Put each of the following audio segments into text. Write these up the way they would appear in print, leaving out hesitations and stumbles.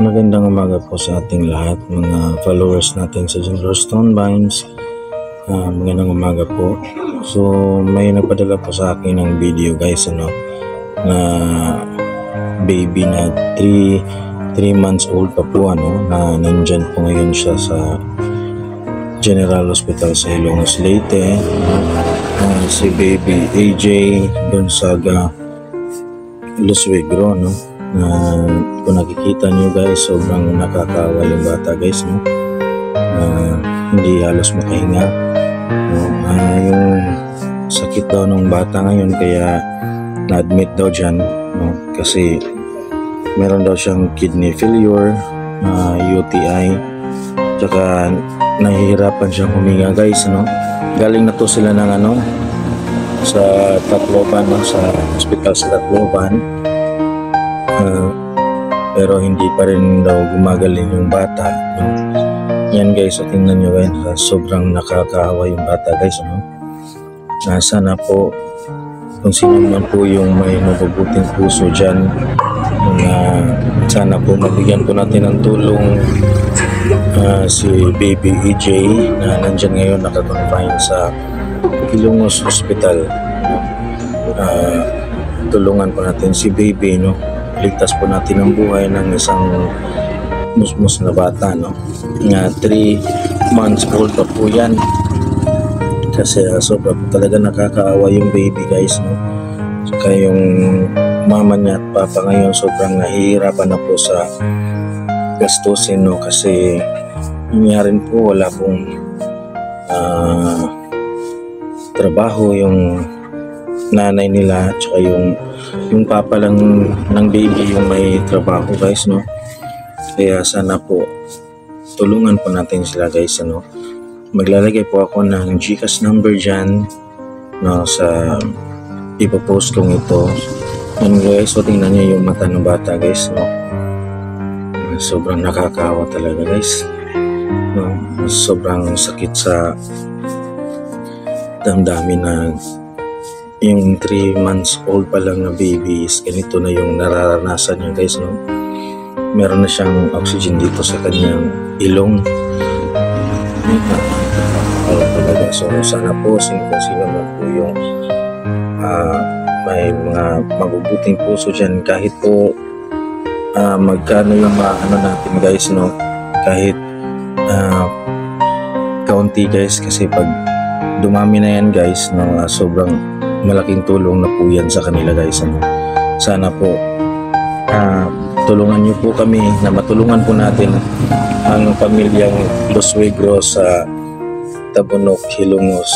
Magandang umaga po sa ating lahat, mga followers natin sa General Stone Vines. Magandang umaga po. So may nagpadala po sa akin ng video guys, na baby na 3 months old pa po, na nandyan po ngayon siya sa General Hospital sa Ilongos, Leyte. Si baby AJ Gonzaga Lusuegro, kung nakikita nyo guys, sobrang nakakaawa yung bata guys, hindi halos makahinga. Yung sakit daw ng bata ngayon, kaya na-admit daw dyan, kasi meron daw siyang kidney failure, UTI, tsaka nahihirapan siyang huminga guys. Galing na to sila ng sa Tacloban, sa hospital sa Tacloban. Pero hindi pa rin daw gumagaling yung bata, Yan guys, so tingnan nyo guys, sobrang nakakaawa yung bata guys, Sana po, kung sino man po yung may mabubuting puso dyan, sana po mabigyan po natin ng tulong si baby EJ na nandyan ngayon nakakonfine sa Ilongos Hospital. Tulungan po natin si baby, ligtas po natin ang buhay ng isang musmus na bata, 3 months old pa po yan. Kasi sobra po talaga nakakaawa yung baby guys, Saka yung mama niya at papa ngayon sobrang nahihirapan na po sa gastusin, kasi nangyari po wala pong trabaho yung nanay nila, tsaka yung papa lang ng baby yung may trabaho guys, Kaya sana po tulungan po natin sila guys, Maglalagay po ako ng GCash number dyan, sa ipopost kong ito. Guys, so tingnan nyo yung mata ng bata guys, Sobrang nakakaawa talaga guys, Sobrang sakit sa damdamin na yung 3 months old pa lang na baby is ganito na yung nararanasan niya guys, Meron na siyang oxygen dito sa kanyang ilong. So sana po kung sino man po yung may mga mabubuting puso dyan, kahit po magkano yung natin guys, kahit kaunti guys, kasi pag dumami na yan guys, sobrang malaking tulong na po yan sa kanila guys, Sana po tulungan niyo po kami na matulungan po natin ang pamilyang Lusuegro sa Tabunok, Ilongos,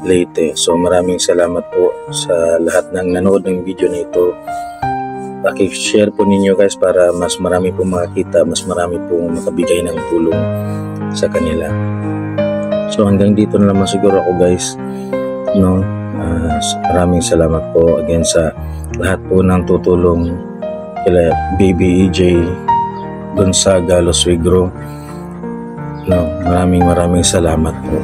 Leyte. So maraming salamat po sa lahat ng nanood ng video na ito. Paki-share po ninyo guys para mas marami po makakita, mas marami po makabigay ng tulong sa kanila. So hanggang dito na naman siguro ako guys, maraming salamat po again sa lahat po ng tutulong kila baby EJ Gonzaga Lusuegro. Maraming salamat po.